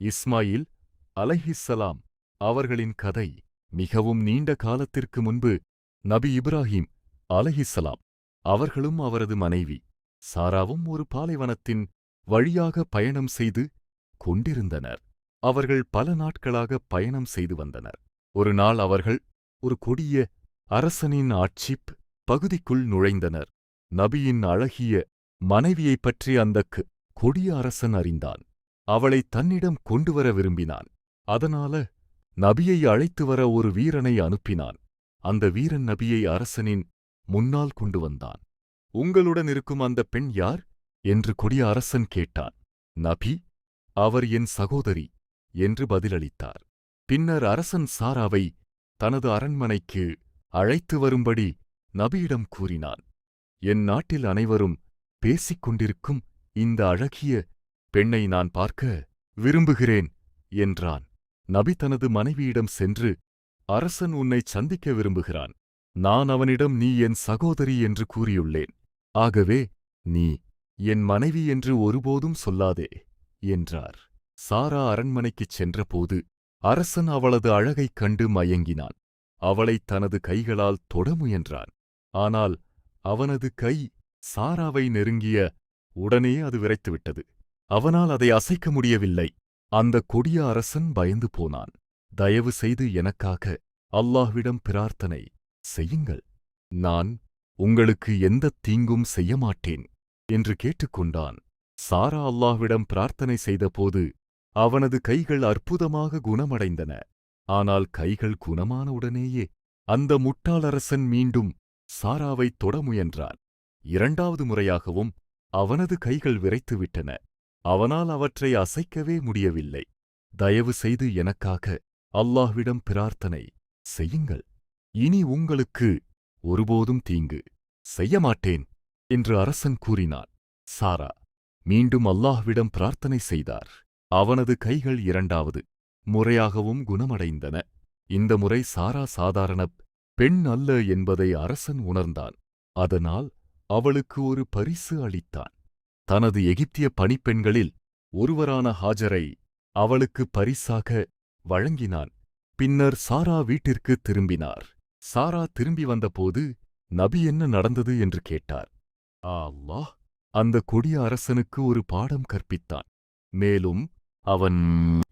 இஸ்மாயில் அலைஹிஸ்ஸலாம் அவர்களின் கதை மிகவும் நீண்ட காலத்திற்கு முன்பு நபி இப்ராஹிம் அலைஹிஸ்ஸலாம் அவர்களும் அவரது மனைவி சாராவும் ஒரு பாலைவனத்தின் வழியாக பயணம் செய்து கொண்டிருந்தனர். அவர்கள் பல நாட்களாக பயணம் செய்து வந்தனர். ஒரு நாள் அவர்கள் ஒரு கொடிய அரசனின் ஆட்சிப் பகுதிக்குள் நுழைந்தனர். நபியின் அழகிய மனைவியைப் பற்றி அந்தக் கொடிய அரசன் அறிந்தான். அவளை தன்னிடம் கொண்டுவர விரும்பினான். அதனால நபியை அழைத்து வர ஒரு வீரனை அனுப்பினான். அந்த வீரன் நபியை அரசனின் முன்னால் கொண்டு வந்தான். உங்களுடன் இருக்கும் அந்த பெண் யார் என்று கொடிய அரசன் கேட்டான். நபி, அவர் என் சகோதரி என்று பதிலளித்தார். பின்னர் அரசன் சாராவை தனது அரண்மனைக்கு அழைத்து வரும்படி நபியிடம் கூறினான். என் நாட்டில் அனைவரும் பேசிக் கொண்டிருக்கும் இந்த அழகிய பெண்ணை நான் பார்க்க விரும்புகிறேன் என்றான். நபி தனது மனைவியிடம் சென்று, அரசன் உன்னைச் சந்திக்க விரும்புகிறான். நான் அவனிடம் நீ என் சகோதரி என்று கூறியுள்ளேன். ஆகவே நீ என் மனைவி என்று ஒருபோதும் சொல்லாதே என்றார். சாரா அரண்மனைக்குச் சென்றபோது அரசன் அவளது அழகைக் கண்டு மயங்கினான். அவளைத் தனது கைகளால் தொட முயன்றான். ஆனால் அவனது கை சாராவை நெருங்கிய உடனே அது விறைத்துவிட்டது. அவனால் அதை அசைக்க முடியவில்லை. அந்த கொடிய அரசன் பயந்து போனான். தயவு செய்து எனக்காக அல்லாஹ்விடம் பிரார்த்தனை செய்யுங்கள். நான் உங்களுக்கு எந்தத் தீங்கும் செய்ய மாட்டேன் என்று கேட்டுக்கொண்டான். சாரா அல்லாஹ்விடம் பிரார்த்தனை செய்தபோது அவனது கைகள் அற்புதமாக குணமடைந்தன. ஆனால் கைகள் குணமான உடனேயே அந்த முட்டாளரசன் மீண்டும் சாராவைத் தொட முயன்றான். இரண்டாவது முறையாகவும் அவனது கைகள் விறைத்துவிட்டன. அவனால் அவற்றை அசைக்கவே முடியவில்லை. தயவு செய்து எனக்காக அல்லாஹ்விடம் பிரார்த்தனை செய்யுங்கள். இனி உங்களுக்கு ஒருபோதும் தீங்கு செய்யமாட்டேன் என்று அரசன் கூறினான். சாரா மீண்டும் அல்லாஹ்விடம் பிரார்த்தனை செய்தார். அவனது கைகள் இரண்டாவது முறையாகவும் குணமடைந்தன. இந்த முறை சாரா சாதாரண பெண் அல்ல என்பதை அரசன் உணர்ந்தான். அதனால் அவளுக்கு ஒரு பரிசு அளித்தான். தனது எகிப்திய பணிப்பெண்களில் ஒருவரான ஹாஜரை அவளுக்கு பரிசாக வழங்கினான். பின்னர் சாரா வீட்டிற்கு திரும்பினார். சாரா திரும்பி வந்தபோது நபி என்ன நடந்தது என்று கேட்டார். அல்லாஹ் அந்த கொடிய அரசனுக்கு ஒரு பாடம் கற்பித்தான். மேலும் அவன்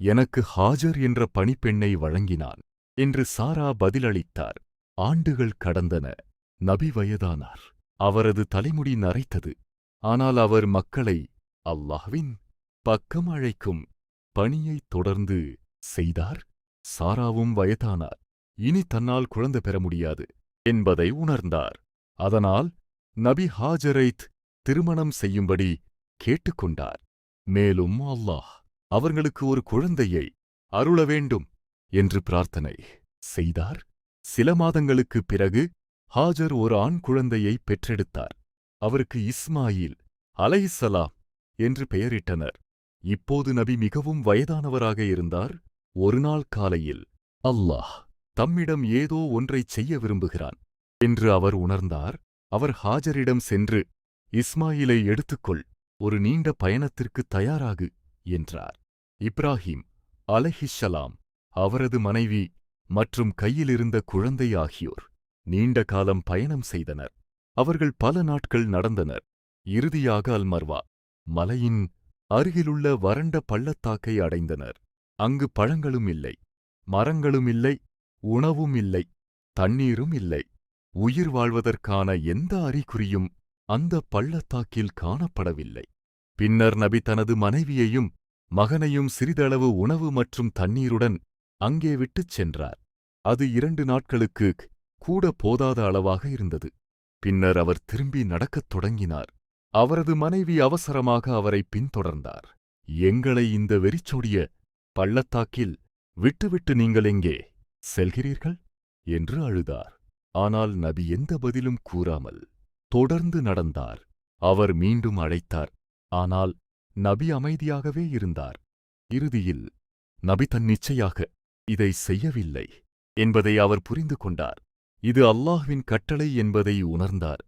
எனக்கு ஹாஜர் என்ற பணிப்பெண்ணை வழங்கினான் என்று சாரா பதிலளித்தார். ஆண்டுகள் கடந்தன. நபி வயதானார். அவரது தலைமுடி நரைத்தது. ஆனால் அவர் மக்களை அல்லாஹ்வின் பக்கம் அழைக்கும் பணியைத் தொடர்ந்து செய்தார். சாராவும் வயதானார். இனி தன்னால் குழந்தை பெற முடியாது என்பதை உணர்ந்தார். அதனால் நபி ஹாஜரைத் திருமணம் செய்யும்படி கேட்டுக்கொண்டார். மேலும் அல்லாஹ் அவர்களுக்கு ஒரு குழந்தையை அருள வேண்டும் என்று பிரார்த்தனை செய்தார். சில மாதங்களுக்குப் பிறகு ஹாஜர் ஒரு ஆண் குழந்தையை பெற்றெடுத்தார். அவருக்கு இஸ்மாயில் அலைஹிஸ்ஸலாம் என்று பெயரிட்டனர். இப்போது நபி மிகவும் வயதானவராக இருந்தார். ஒருநாள் காலையில் அல்லாஹ் தம்மிடம் ஏதோ ஒன்றைச் செய்ய விரும்புகிறான் என்று அவர் உணர்ந்தார். அவர் ஹாஜரிடம் சென்று, இஸ்மாயிலை எடுத்துக்கொள், ஒரு நீண்ட பயணத்திற்கு தயாராகு என்றார். இப்ராஹிம் அலைஹிஸ்ஸலாம் அவரது மனைவி மற்றும் கையிலிருந்த குழந்தை ஆகியோர் நீண்ட காலம் பயணம் செய்தனர். அவர்கள் பல நாட்கள் நடந்தனர். இறுதியாக அல்மர்வா மலையின் அருகிலுள்ள வறண்ட பள்ளத்தாக்கை அடைந்தனர். அங்கு பழங்களும் இல்லை, மரங்களும் இல்லை, உணவும் இல்லை, தண்ணீரும் இல்லை. உயிர் வாழ்வதற்கான எந்த அறிகுறியும் அந்த பள்ளத்தாக்கில் காணப்படவில்லை. பின்னர் நபி தனது மனைவியையும் மகனையும் சிறிதளவு உணவு மற்றும் தண்ணீருடன் அங்கே விட்டுச் சென்றார். அது 2 நாட்களுக்கு கூட போதாத அளவாக இருந்தது. பின்னர் அவர் திரும்பி நடக்கத் தொடங்கினார். அவரது மனைவி அவசரமாக அவரை பின்தொடர்ந்தார். எங்களை இந்த வெறிச்சோடிய பள்ளத்தாக்கில் விட்டுவிட்டு நீங்கள் எங்கே செல்கிறீர்கள் என்று அழுதார். ஆனால் நபி எந்த பதிலும் கூறாமல் தொடர்ந்து நடந்தார். அவர் மீண்டும் அழைத்தார். ஆனால் நபி அமைதியாகவே இருந்தார். இறுதியில் நபி தன்னிச்சையாக இதை செய்யவில்லை என்பதை அவர் புரிந்து கொண்டார். இது அல்லாஹ்வின் கட்டளை என்பதை உணர்ந்தார்.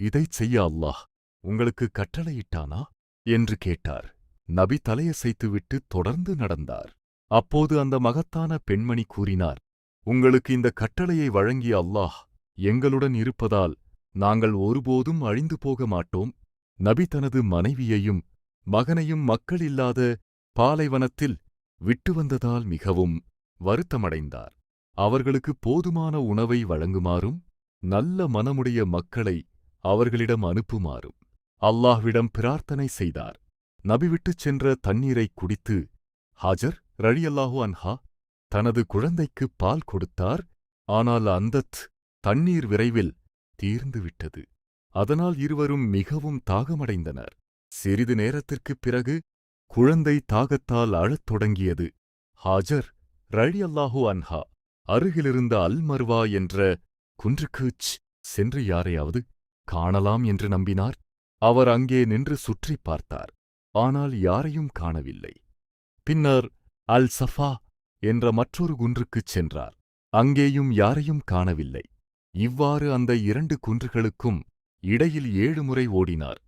இதைச் செய்ய அல்லாஹ் உங்களுக்கு கட்டளையிட்டானா என்று கேட்டார். நபி தலையசைத்துவிட்டு தொடர்ந்து நடந்தார். அப்போது அந்த மகத்தான பெண்மணி கூறினார், உங்களுக்கு இந்த கட்டளையை வழங்கிய அல்லாஹ் எங்களுடன் இருப்பதால் நாங்கள் ஒருபோதும் அழிந்து போக மாட்டோம். நபி தனது மனைவியையும் மகனையும் மக்கள் இல்லாத பாலைவனத்தில் விட்டு வந்ததால் மிகவும் வருத்தமடைந்தார். அவர்களுக்கு போதுமான உணவை வழங்குமாறும் நல்ல மனமுடைய மக்களை அவர்களிடம் அனுப்புமாறும் அல்லாஹ்விடம் பிரார்த்தனை செய்தார். நபி விட்டுச் சென்ற தண்ணீரைக் குடித்து ஹாஜர் ரலியல்லாஹு அன்ஹா தனது குழந்தைக்கு பால் கொடுத்தார். ஆனால் அந்தத் தண்ணீர் விரைவில் தீர்ந்துவிட்டது. அதனால் இருவரும் மிகவும் தாகமடைந்தனர். சிறிது நேரத்திற்குப் பிறகு குழந்தை தாகத்தால் அழத் தொடங்கியது. ஹாஜர் ரலியல்லாஹு அன்ஹா அருகிலிருந்த அல் மர்வா என்ற குன்றுக்குச் சென்று யாரையாவது காணலாம் என்று நம்பினார். அவர் அங்கே நின்று சுற்றிப் பார்த்தார். ஆனால் யாரையும் காணவில்லை. பின்னர் அல் சஃபா என்ற மற்றொரு குன்றுக்குச் சென்றார். அங்கேயும் யாரையும் காணவில்லை. இவ்வாறு அந்த 2 குன்றுகளுக்கும் இடையில் 7 முறை ஓடினார்.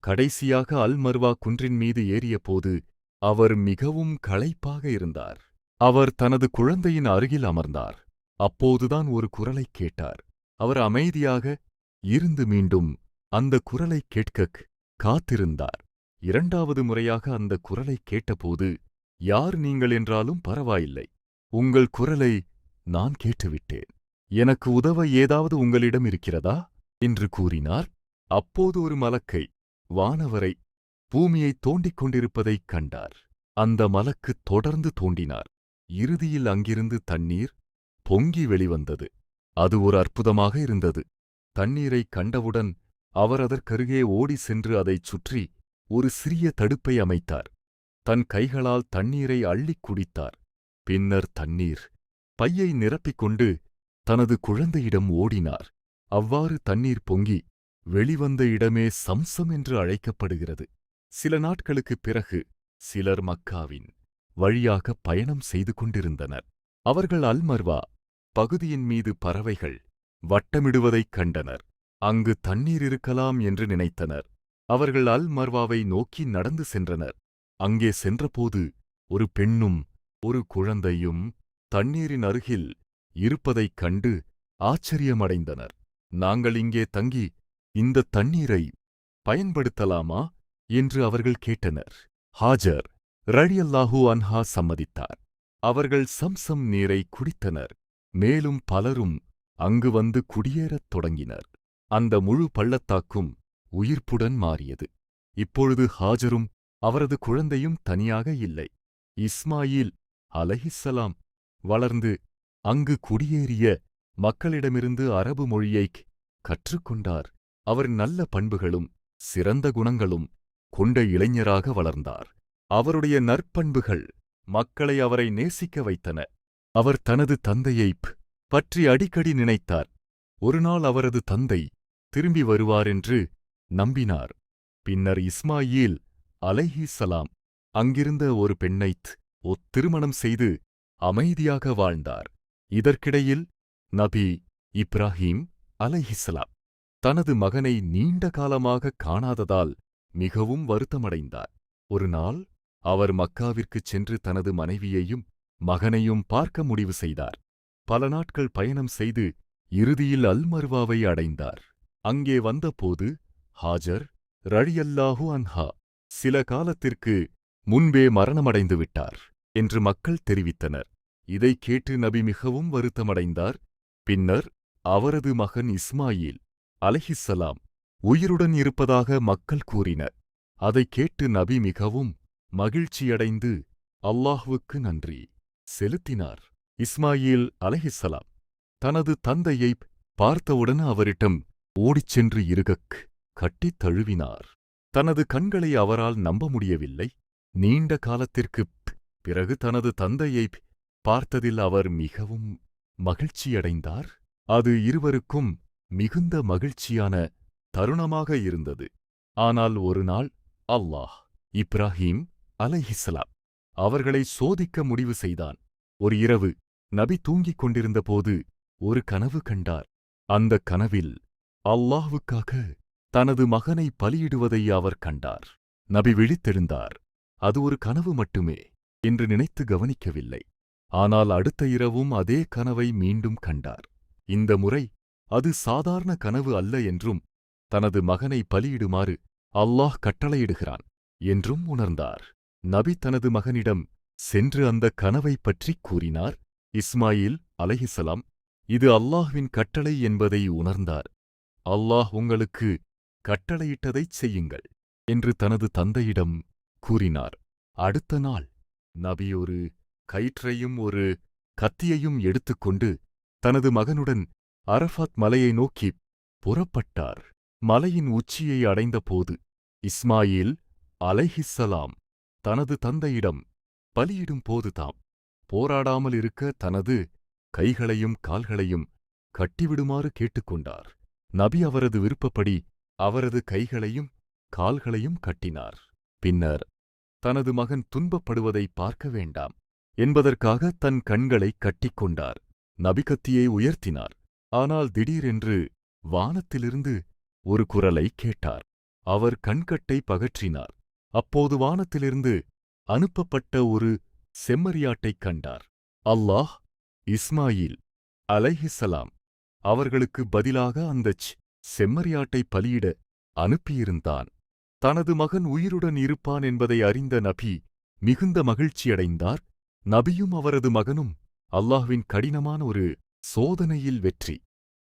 கடைசியாக அல் மர்வா குன்றின் மீது ஏறியபோது அவர் மிகவும் களைப்பாக இருந்தார். அவர் தனது குழந்தையின் அருகில் அமர்ந்தார். அப்போதுதான் ஒரு குரலைக் கேட்டார். அவர் அமைதியாக இருந்து மீண்டும் அந்த குரலைக் கேட்கக் காத்திருந்தார். 2வது முறையாக அந்த குரலைக் கேட்டபோது, யார் நீங்கள் என்றாலும் பரவாயில்லை, உங்கள் குரலை நான் கேட்டுவிட்டேன். எனக்கு உதவ ஏதாவது உங்களிடம் இருக்கிறதா என்று கூறினார். அப்போது ஒரு மலக்கை வானவரை பூமியைத் தோண்டிக் கொண்டிருப்பதைக் கண்டார். அந்த மலக்கு தொடர்ந்து தோண்டினார். இறுதியில் அங்கிருந்து தண்ணீர் பொங்கி வெளிவந்தது. அது ஒரு அற்புதமாக இருந்தது. தண்ணீரைக் கண்டவுடன் அவர் அதற்கருகே ஓடி சென்று அதைச் சுற்றி ஒரு சிறிய தடுப்பை அமைத்தார். தன் கைகளால் தண்ணீரை அள்ளிக் குடித்தார். பின்னர் தண்ணீர் பையை நிரப்பிக் கொண்டு தனது குழந்தையிடம் ஓடினார். அவ்வாறு தண்ணீர் பொங்கி வெளிவந்த இடமே சம்சம் என்று அழைக்கப்படுகிறது. சில நாட்களுக்குப் பிறகு சிலர் மக்காவின் வழியாக பயணம் செய்து கொண்டிருந்தனர். அவர்கள் அல் மர்வா பகுதியின் மீது பறவைகள் வட்டமிடுவதைக் கண்டனர். அங்கு தண்ணீர் இருக்கலாம் என்று நினைத்தனர். அவர்கள் அல் மர்வாவை நோக்கி நடந்து சென்றனர். அங்கே சென்றபோது ஒரு பெண்ணும் ஒரு குழந்தையும் தண்ணீரின் அருகில் இருப்பதைக் கண்டு ஆச்சரியமடைந்தனர். நாங்கள் இங்கே தங்கி இந்த தண்ணீரை பயன்படுத்தலாமா என்று அவர்கள் கேட்டனர். ஹாஜர் ரலியல்லாஹு அன்ஹா சம்மதித்தார். அவர்கள் சம்சம் நீரை குடித்தனர். மேலும் பலரும் அங்கு வந்து குடியேறத் தொடங்கினர். அந்த முழு பள்ளத்தாக்கும் உயிர்ப்புடன் மாறியது. இப்பொழுது ஹாஜரும் அவரது குழந்தையும் தனியாக இல்லை. இஸ்மாயில் அலைஹிஸ்ஸலாம் வளர்ந்து அங்கு குடியேறிய மக்களிடமிருந்து அரபு மொழியைக் கற்றுக்கொண்டார். அவர் நல்ல பண்புகளும் சிறந்த குணங்களும் கொண்ட இளைஞராக வளர்ந்தார். அவருடைய நற்பண்புகள் மக்களை அவரை நேசிக்க வைத்தன. அவர் தனது தந்தையைப் பற்றி அடிக்கடி நினைத்தார். ஒருநாள் அவரது தந்தை திரும்பி வருவாரென்று நம்பினார். பின்னர் இஸ்மாயில் அலைஹிஸ்ஸலாம் அங்கிருந்த ஒரு பெண்ணைத் திருமணம் செய்து அமைதியாக வாழ்ந்தார். இதற்கிடையில் நபி இப்ராஹீம் அலைஹிஸ்ஸலாம் தனது மகனை நீண்ட காலமாகக் காணாததால் மிகவும் வருத்தமடைந்தார். ஒருநாள் அவர் மக்காவிற்குச் சென்று தனது மனைவியையும் மகனையும் பார்க்க முடிவு செய்தார். பல நாட்கள் பயணம் செய்து இறுதியில் அல் மர்வாவை அடைந்தார். அங்கே வந்தபோது ஹாஜர் ரலியல்லாஹு அன்ஹா சில காலத்திற்கு முன்பே மரணமடைந்து விட்டார் என்று மக்கள் தெரிவித்தனர். இதைக் கேட்டு நபி மிகவும் வருத்தமடைந்தார். பின்னர் அவரது மகன் இஸ்மாயில் அலைஹிஸ்ஸலாம் உயிருடன் இருப்பதாக மக்கள் கூறினர். அதைக் கேட்டு நபி மிகவும் மகிழ்ச்சியடைந்து அல்லாஹ்வுக்கு நன்றி செலுத்தினார். இஸ்மாயில் அலைஹிஸ்ஸலாம் தனது தந்தையைப் பார்த்தவுடன் அவரிடம் ஓடிச் சென்று இறுகக் கட்டித் தழுவினார். தனது கண்களை அவரால் நம்ப முடியவில்லை. நீண்ட காலத்திற்குப் பிறகு தனது தந்தையைப் பார்த்ததில் அவர் மிகவும் மகிழ்ச்சியடைந்தார். அது இருவருக்கும் மிகுந்த மகிழ்ச்சியான தருணமாக இருந்தது. ஆனால் ஒருநாள் அல்லாஹ் இப்ராஹீம் அலைஹிஸ்ஸலாம் அவர்களை சோதிக்க முடிவு செய்தான். ஒரு இரவு நபி தூங்கிக் கொண்டிருந்தபோது ஒரு கனவு கண்டார். அந்தக் கனவில் அல்லாஹ்வுக்காக தனது மகனை பலியிடுவதை அவர் கண்டார். நபி விழித்தெழுந்தார். அது ஒரு கனவு மட்டுமே என்று நினைத்து கவனிக்கவில்லை. ஆனால் அடுத்த இரவும் அதே கனவை மீண்டும் கண்டார். இந்த முறை அது சாதாரண கனவு அல்ல என்றும் தனது மகனை பலியிடுமாறு அல்லாஹ் கட்டளையிடுகிறான் என்றும் உணர்ந்தார். நபி தனது மகனிடம் சென்று அந்த கனவைப் பற்றிக் கூறினார். இஸ்மாயில் அலைஹிஸ்ஸலாம் இது அல்லாஹ்வின் கட்டளை என்பதை உணர்ந்தார். அல்லாஹ் உங்களுக்கு கட்டளையிட்டதைச் செய்யுங்கள் என்று தனது தந்தையிடம் கூறினார். அடுத்த நாள் நபி ஒரு கயிற்றையும் ஒரு கத்தியையும் எடுத்துக்கொண்டு தனது மகனுடன் அரஃபாத் மலையை நோக்கிப் புறப்பட்டார். மலையின் உச்சியை அடைந்தபோது இஸ்மாயில் அலைஹிஸ்ஸலாம் தனது தந்தையிடம் பலியிடும் போது தாம் போராடாமல் இருக்க தனது கைகளையும் கால்களையும் கட்டிவிடுமாறு கேட்டுக்கொண்டார். நபி அவரது விருப்பப்படி அவரது கைகளையும் கால்களையும் கட்டினார். பின்னர் தனது மகன் துன்பப்படுவதை பார்க்க வேண்டாம் என்பதற்காக தன் கண்களைக் கட்டிக்கொண்டார். நபி கத்தியை உயர்த்தினார். ஆனால் திடீரென்று வானத்திலிருந்து ஒரு குரலை கேட்டார். அவர் கண்கட்டை பகற்றினார். அப்போது வானத்திலிருந்து அனுப்பப்பட்ட ஒரு செம்மறியாட்டைக் கண்டார். அல்லாஹ் இஸ்மாயில் அலைஹிஸ்ஸலாம் அவர்களுக்கு பதிலாக அந்தச் செம்மறியாட்டை பலியிட அனுப்பியிருந்தான். தனது மகன் உயிருடன் இருப்பான் என்பதை அறிந்த நபி மிகுந்த மகிழ்ச்சியடைந்தார். நபியும் அவரது மகனும் அல்லாஹ்வின் கடினமான ஒரு சோதனையில் வெற்றி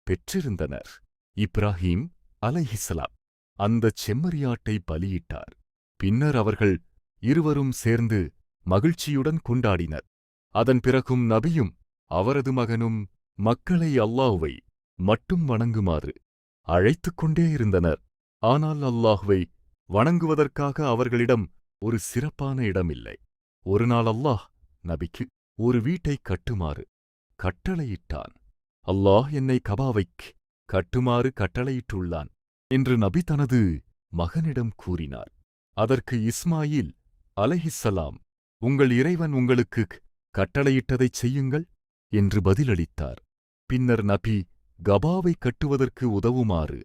பெற்றிருந்தனர். இப்ராஹீம் அலைஹிஸ்ஸலாம் அந்தச் செம்மறியாட்டை பலியிட்டார். பின்னர் அவர்கள் இருவரும் சேர்ந்து மகிழ்ச்சியுடன் கொண்டாடினர். அதன் பிறகும் நபியும் அவரது மகனும் மக்களை அல்லாஹ்வை மட்டும் வணங்குமாறு அழைத்துக் கொண்டே இருந்தனர். ஆனால் அல்லாஹ்வை வணங்குவதற்காக அவர்களிடம் ஒரு சிறப்பான இடமில்லை. ஒருநாள் அல்லாஹ் நபிக்கு ஒரு வீட்டைக் கட்டுமாறு கட்டளையிட்டான். அல்லாஹ் என்னை கபாவைக் கட்டுமாறு கட்டளையிட்டுள்ளான் என்று நபி தனது மகனிடம் கூறினார். அதற்கு இஸ்மாயில் அலைஹிஸ்ஸலாம் உங்கள் இறைவன் உங்களுக்குக் கட்டளையிட்டதைச் செய்யுங்கள் என்று பதிலளித்தார். பின்னர் நபி கபாவை கட்டுவதற்கு உதவுமாறு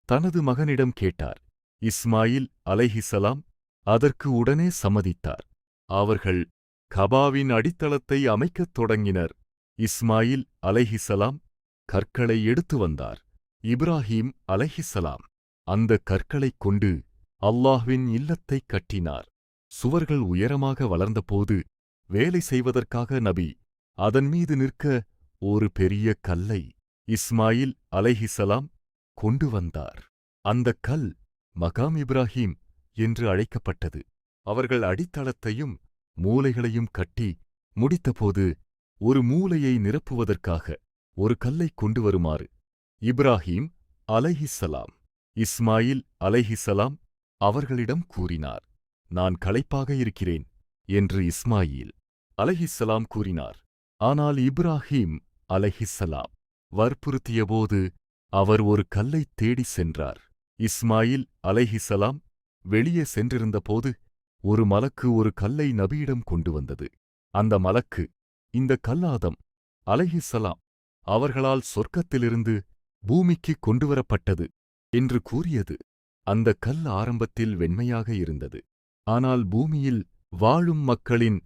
தனது மகனிடம் கேட்டார். இஸ்மாயில் அலைஹிஸ்ஸலாம் அதற்கு உடனே சம்மதித்தார். அவர்கள் கபாவின் அடித்தளத்தை அமைக்கத் தொடங்கினர். இஸ்மாயில் அலைஹிஸ்ஸலாம் கற்களை எடுத்து வந்தார். இப்ராஹீம் அலைஹிஸ்ஸலாம் அந்த கற்களைக் கொண்டு அல்லாஹ்வின் இல்லத்தைக் கட்டினார். சுவர்கள் உயரமாக வளர்ந்தபோது வேலை செய்வதற்காக நபி அதன் மீது நிற்க ஒரு பெரிய கல்லை இஸ்மாயில் அலைஹிஸ்ஸலாம் கொண்டு வந்தார். அந்தக் கல் மகாம் இப்ராஹீம் என்று அழைக்கப்பட்டது. அவர்கள் அடித்தளத்தையும் மூலைகளையும் கட்டி முடித்தபோது ஒரு மூலையை நிரப்புவதற்காக ஒரு கல்லைக் கொண்டு வருமாறு இப்ராஹீம் அலைஹிஸ்ஸலாம் இஸ்மாயில் அலைஹிஸ்ஸலாம் அவர்களிடம் கூறினார். நான் களைப்பாக இருக்கிறேன் என்று இஸ்மாயில் அலைஹிஸ்ஸலாம் கூறினார். ஆனால் இப்ராஹீம் அலைஹிஸ்ஸலாம் வற்புறுத்தியபோது அவர் ஒரு கல்லைத் தேடிச் சென்றார். இஸ்மாயில் அலைஹிஸ்ஸலாம் வெளியே சென்றிருந்தபோது ஒரு மலக்கு ஒரு கல்லை நபியிடம் கொண்டு வந்தது. அந்த மலக்கு இந்த கல் ஆதம் அலைஹிஸ்ஸலாம் அவர்களால் சொர்க்கத்திலிருந்து பூமிக்குக் கொண்டுவரப்பட்டது என்று கூறியது. அந்த கல் ஆரம்பத்தில் வெண்மையாக இருந்தது. ஆனால் பூமியில் வாழும் மக்களின்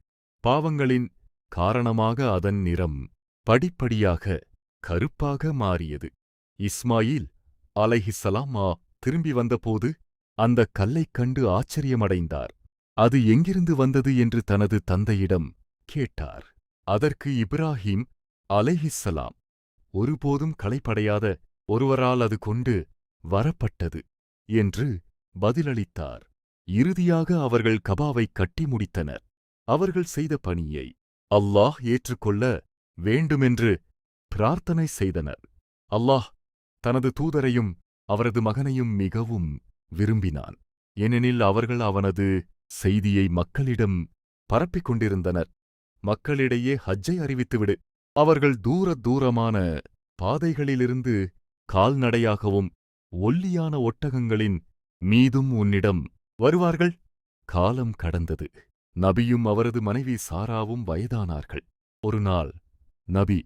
பாவங்களின் காரணமாக அதன் நிறம் படிப்படியாக கருப்பாக மாறியது. இஸ்மாயில் அலைஹிஸ்ஸலாம் திரும்பி வந்தபோது அந்தக் கல்லைக் கண்டு ஆச்சரியமடைந்தார். அது எங்கிருந்து வந்தது என்று தனது தந்தையிடம் கேட்டார். அதற்கு இப்ராஹீம் அலைஹிஸ்ஸலாம் ஒருபோதும் களைப்படையாத ஒருவரால் அது கொண்டு வரப்பட்டது என்று பதிலளித்தார். இறுதியாக அவர்கள் கபாவைக் கட்டி முடித்தனர். அவர்கள் செய்த பணியை அல்லாஹ் ஏற்றுக்கொள்ள வேண்டுமென்று பிரார்த்தனை செய்தனர். அல்லாஹ் தனது தூதரையும் அவரது மகனையும் மிகவும் விரும்பினான். ஏனெனில் அவர்கள் அவனது செய்தியை மக்களிடம் பரப்பிக் கொண்டிருந்தனர். மக்களிடையே ஹஜ்ஜை அறிவித்துவிடு. அவர்கள் தூரமான பாதைகளிலிருந்து கால்நடையாகவும் ஒல்லியான ஒட்டகங்களின் மீதும் உன்னிடம் வருவார்கள். காலம் கடந்தது. நபியும் அவரது மனைவி சாராவும் வயதானார்கள். ஒருநாள் நபி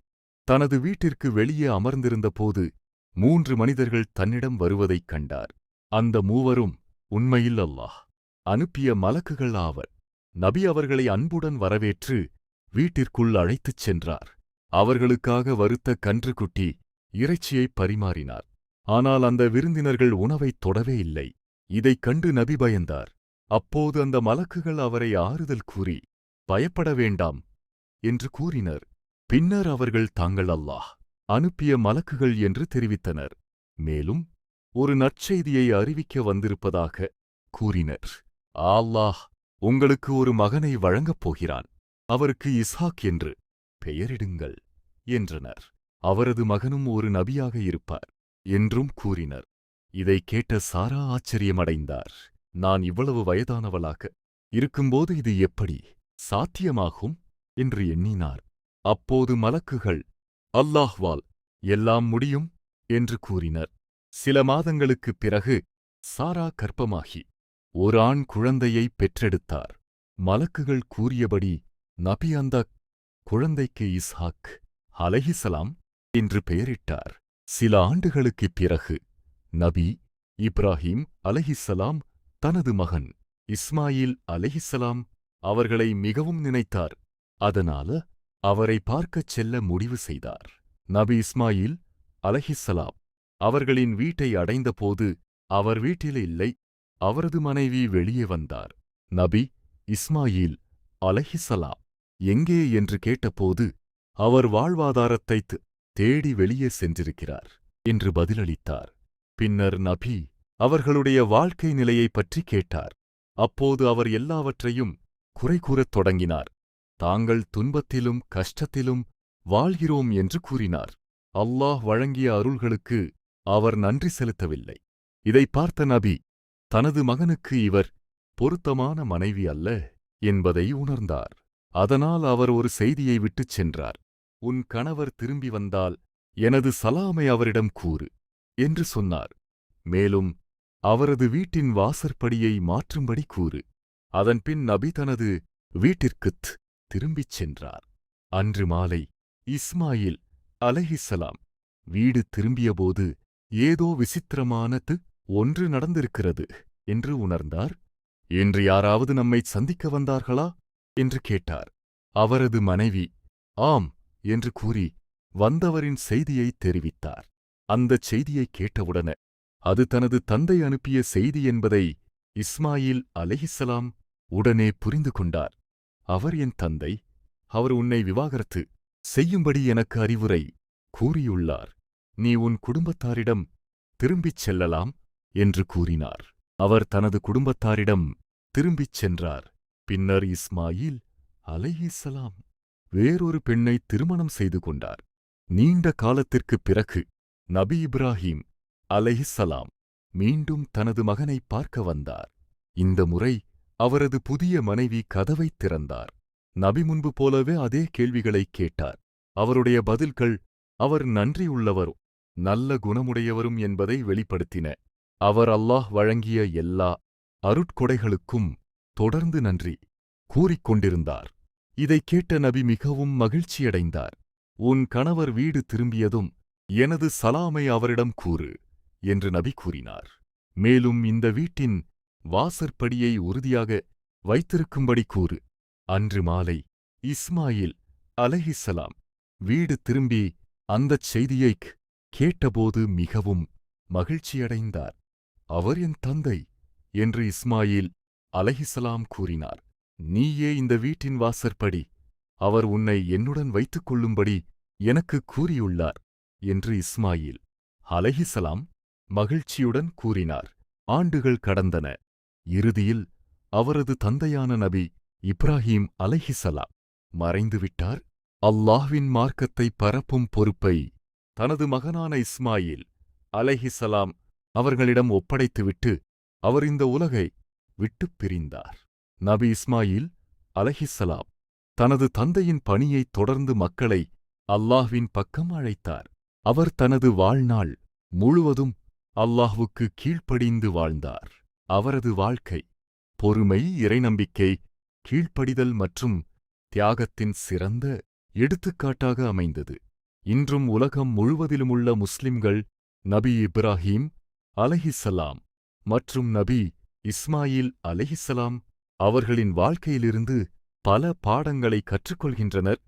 தனது வீட்டிற்கு வெளியே அமர்ந்திருந்தபோது 3 மனிதர்கள் தன்னிடம் வருவதைக் கண்டார். அந்த மூவரும் உண்மையில் அல்லாஹ் அனுப்பிய மலக்குகள் ஆவர். நபி அவர்களை அன்புடன் வரவேற்று வீட்டிற்குள் அழைத்துச் சென்றார். அவர்களுக்காக வறுத்த கன்றுக்குட்டி இறைச்சியைப் பரிமாறினார். ஆனால் அந்த விருந்தினர்கள் உணவைத் தொடவே இல்லை. இதைக் கண்டு நபி பயந்தார். அப்போது அந்த மலக்குகள் அவரை ஆறுதல் கூறி, பயப்பட வேண்டாம் என்று கூறினர். பின்னர் அவர்கள் தாங்கள் அல்லாஹ் அனுப்பிய மலக்குகள் என்று தெரிவித்தனர். மேலும் ஒரு நற்செய்தியை அறிவிக்க வந்திருப்பதாக கூறினர். அல்லாஹ் உங்களுக்கு ஒரு மகனை வழங்கப் போகிறான். அவருக்கு இஸ்ஹாக் என்று பெயரிடுங்கள் என்றனர். அவரது மகனும் ஒரு நபியாக இருப்பார் என்றும் கூறினர். இதைக் கேட்ட சாரா ஆச்சரியமடைந்தார். நான் இவ்வளவு வயதானவளாக இருக்கும்போது இது எப்படி சாத்தியமாகும் என்று எண்ணினார். அப்போது மலக்குகள், அல்லாஹ்வால் எல்லாம் முடியும் என்று கூறினர். சில மாதங்களுக்குப் பிறகு சாரா கர்ப்பமாகி ஒரு ஆண் குழந்தையை பெற்றெடுத்தார். மலக்குகள் கூறியபடி நபி அந்தக் குழந்தைக்கு இஸ்ஹாக் அலைஹிஸ்ஸலாம் என்று பெயரிட்டார். சில ஆண்டுகளுக்குப் பிறகு நபி இப்ராஹிம் அலைஹிஸ்ஸலாம் தனது மகன் இஸ்மாயில் அலைஹிஸ்ஸலாம் அவர்களை மிகவும் நினைத்தார். அதனால அவரை பார்க்கச் செல்ல முடிவு செய்தார். நபி இஸ்மாயில் அலைஹிஸ்ஸலாம் அவர்களின் வீட்டை அடைந்தபோது அவர் வீட்டில் இல்லை. அவரது மனைவி வெளியே வந்தார். நபி இஸ்மாயில் அலைஹிஸ்ஸலாம் எங்கே என்று கேட்டபோது அவர் வாழ்வாதாரத்தைத் தேடி வெளியே சென்றிருக்கிறார் என்று பதிலளித்தார். பின்னர் நபி அவர்களுடைய வாழ்க்கை நிலையைப் பற்றி கேட்டார். அப்போது அவர் எல்லாவற்றையும் குறை கூறத் தொடங்கினார். தாங்கள் துன்பத்திலும் கஷ்டத்திலும் வாழ்கிறோம் என்று கூறினார். அல்லாஹ் வழங்கிய அருள்களுக்கு அவர் நன்றி செலுத்தவில்லை. இதை பார்த்த நபி தனது மகனுக்கு இவர் பொருத்தமான மனைவி அல்ல என்பதை உணர்ந்தார். அதனால் அவர் ஒரு செய்தியை விட்டுச் சென்றார். உன் கணவர் திரும்பி வந்தால் எனது சலாமை அவரிடம் கூறு என்று சொன்னார். மேலும் அவரது வீட்டின் வாசற்படியை மாற்றும்படி கூறு. அதன்பின் நபி தனது வீட்டிற்குத் திரும்பிச் சென்றார். அன்று மாலை இஸ்மாயில் அலைஹிஸ்ஸலாம் வீடு திரும்பியபோது ஏதோ விசித்திரமானது ஒன்று நடந்திருக்கிறது என்று உணர்ந்தார். இன்று யாராவது நம்மைச் சந்திக்க வந்தார்களா என்று கேட்டார். அவரது மனைவி ஆம் என்று கூறி வந்தவரின் செய்தியைத் தெரிவித்தார். அந்தச் செய்தியைக் கேட்டவுடனே அது தனது தந்தை அனுப்பிய செய்தி என்பதை இஸ்மாயில் அலைஹிஸ்ஸலாம் உடனே புரிந்து கொண்டார். அவர் என் தந்தை, அவர் உன்னை விவாகரத்து செய்யும்படி எனக்கு அறிவுரை கூறியுள்ளார். நீ உன் குடும்பத்தாரிடம் திரும்பிச் செல்லலாம் என்று கூறினார். அவர் தனது குடும்பத்தாரிடம் திரும்பிச் சென்றார். பின்னர் இஸ்மாயில் அலைஹிஸ்ஸலாம் வேறொரு பெண்ணை திருமணம் செய்து கொண்டார். நீண்ட காலத்திற்குப் பிறகு நபி இப்ராஹிம் அலைஹிஸ்ஸலாம் மீண்டும் தனது மகனை பார்க்க வந்தார். இந்த முறை அவரது புதிய மனைவி கதவைத் திறந்தார். நபி முன்பு போலவே அதே கேள்விகளைக் கேட்டார். அவருடைய பதில்கள் அவர் நன்றியுள்ளவரும் நல்ல குணமுடையவரும் என்பதை வெளிப்படுத்தின. அவர் அல்லாஹ் வழங்கிய எல்லா அருட்கொடைகளுக்கும் தொடர்ந்து நன்றி கூறிக்கொண்டிருந்தார். இதைக் கேட்ட நபி மிகவும் மகிழ்ச்சியடைந்தார். உன் கணவர் வீடு திரும்பியதும் எனது சலாமை அவரிடம் கூறு என்று நபி கூறினார். மேலும் இந்த வீட்டின் வாசற்படியை உறுதியாக வைத்திருக்கும்படி கூறு. அன்று மாலை இஸ்மாயில் அலைஹிஸ்ஸலாம் வீடு திரும்பி அந்தச் செய்தியைக் கேட்டபோது மிகவும் மகிழ்ச்சியடைந்தார். அவர் என் தந்தை என்று இஸ்மாயில் அலைஹிஸ்ஸலாம் கூறினார். நீயே இந்த வீட்டின் வாசற்படி, அவர் உன்னை என்னுடன் வைத்துக் கொள்ளும்படி எனக்குக் கூறியுள்ளார் என்று இஸ்மாயில் அலைஹிஸ்ஸலாம் மகிழ்ச்சியுடன் கூறினார். ஆண்டுகள் கடந்தன. இறுதியில் அவரது தந்தையான நபி இப்ராஹிம் அலைஹிஸ்ஸலாம் மறைந்துவிட்டார். அல்லாஹ்வின் மார்க்கத்தை பரப்பும் பொறுப்பை தனது மகனான இஸ்மாயில் அலைஹிஸ்ஸலாம் அவர்களிடம் ஒப்படைத்துவிட்டு அவர் இந்த உலகை விட்டுப் பிரிந்தார். நபி இஸ்மாயில் அலைஹிஸ்ஸலாம் தனது தந்தையின் பணியைத் தொடர்ந்து மக்களை அல்லாஹ்வின் பக்கம் அழைத்தார். அவர் தனது வாழ்நாள் முழுவதும் அல்லாஹ்வுக்கு கீழ்ப்படிந்து வாழ்ந்தார். அவரது வாழ்க்கை பொறுமை, இறைநம்பிக்கை, கீழ்ப்படிதல் மற்றும் தியாகத்தின் சிறந்த எடுத்துக்காட்டாக அமைந்தது. இன்றும் உலகம் முழுவதிலுமுள்ள முஸ்லிம்கள் நபி இப்ராஹிம் அலைஹிஸ்ஸலாம் மற்றும் நபி இஸ்மாயில் அலைஹிஸ்ஸலாம் அவர்களின் வாழ்க்கையிலிருந்து பல பாடங்களை கற்றுக்கொள்கின்றனர்